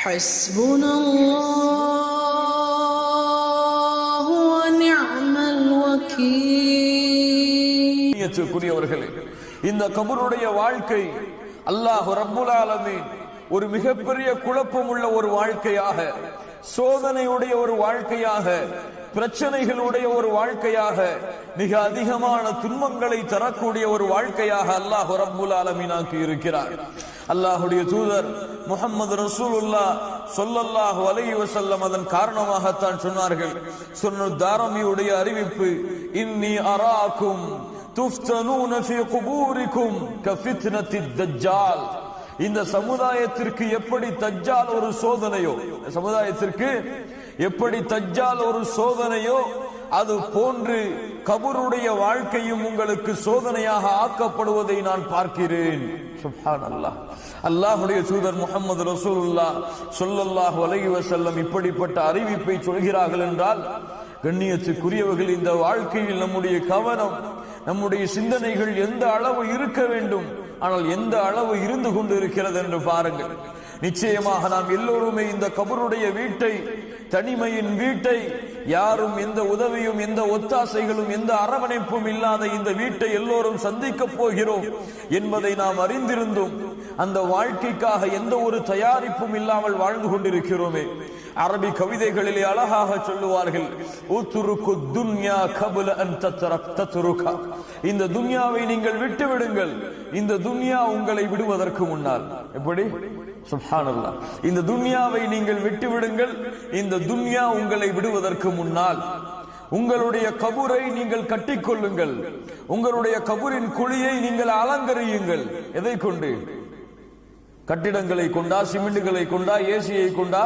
حسبنا الله ونعم الوكيل. இந்த கபருடைய வாழ்க்கை அல்லாஹ் ரப்புல் ஆலமீன் ஒரு மிகப்பெரிய குழப்பம் உள்ள ஒரு வாழ்க்கையாக, சோதனையுடைய ஒரு வாழ்க்கையாக, பிரச்சனைகளுடைய ஒரு வாழ்க்கையாக, மிக அதிகமான துன்பங்களை தரக்கூடிய ஒரு வாழ்க்கையாக அல்லாஹ் ரப்புல் ஆலமீன் ஆக்கி இருக்கிறார். அல்லாஹ்வுடைய தூதர் முஹம்மது ரசூலுல்லாஹ் ஸல்லல்லாஹு அலைஹி வஸல்லம் அதன் காரணமாகத்தான் சொன்னார்கள். சுனன் தாரமியுடைய அறிவிப்பு, இன்னி அராக்கும் துஃப்தனூன ஃபீ குபூரிக்கும் கஃபித்னத்தித் தஜ்ஜால். இந்த சமுதாயத்திற்கு எப்படி தஜ்ஜால் ஒரு சோதனையோ, சமுதாயத்திற்கு எப்படி தஜ்ஜால் ஒரு சோதனையோ, அது போன்று கபருடைய வாழ்க்கையும் உங்களுக்கு சோதனையாக ஆக்கப்படுவதை நான் பார்க்கிறேன். சுப்ஹானல்லாஹ். அல்லாஹ்வுடைய தூதர் முஹம்மது ரசூலுல்லாஹ் ஸல்லல்லாஹு அலைஹி வஸல்லம் இப்படிப்பட்ட அறிவிப்பை சொல்கிறார்கள் என்றால், கண்ணியத்துக்குரியவர்கள், இந்த வாழ்க்கையில் நம்முடைய கவனம், நம்முடைய சிந்தனைகள் எந்த அளவு இருக்க வேண்டும், ஆனால் எந்த அளவு இருந்து கொண்டு இருக்கிறது என்று பாருங்கள். நிச்சயமாக நாம் எல்லோருமே இந்த கபருடைய வீட்டை, தனிமையின் வீட்டை, யாரும் எந்த உதவியும் எந்த ஒத்தாசைகளும் எந்த அரவணைப்பும் இல்லாத இந்த வீட்டை எல்லோரும் சந்திக்க போகிறோம் என்பதை நாம் அறிந்திருந்தோம். அந்த வாழ்க்கைக்காக எந்த ஒரு தயாரிப்பும் இல்லாமல் வாழ்ந்து கொண்டிருக்கிறோமே. அரபி கவிதைகளிலே அழகாக சொல்லுவார்கள், இந்த துன்யாவை நீங்கள் விட்டு விடுங்கள், இந்த துன்யா உங்களை விடுவதற்கு முன்னால். எப்படி? சுப்ஹானல்லாஹ். இந்த துன்யாவை நீங்கள் விட்டு விடுங்கள், இந்த துன்யா உங்களை விடுவதற்கு முன்னால் உங்களுடைய கபரை நீங்கள் கட்டிக்கொள்ளுங்கள், உங்களுடைய கபரின் குழியை நீங்கள் அலங்கரியுங்கள். எதை கொண்டு? கட்டிடங்களை கொண்டா, சிமெண்ட்களை கொண்டா, ஏசியை கொண்டா?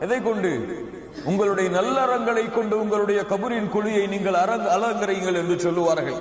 எதை கொண்டு? உங்களுடைய நல்லறங்களை கொண்டு உங்களுடைய கபரின் குழியை நீங்கள் அலங்கரியுங்கள் என்று சொல்லுவார்கள்.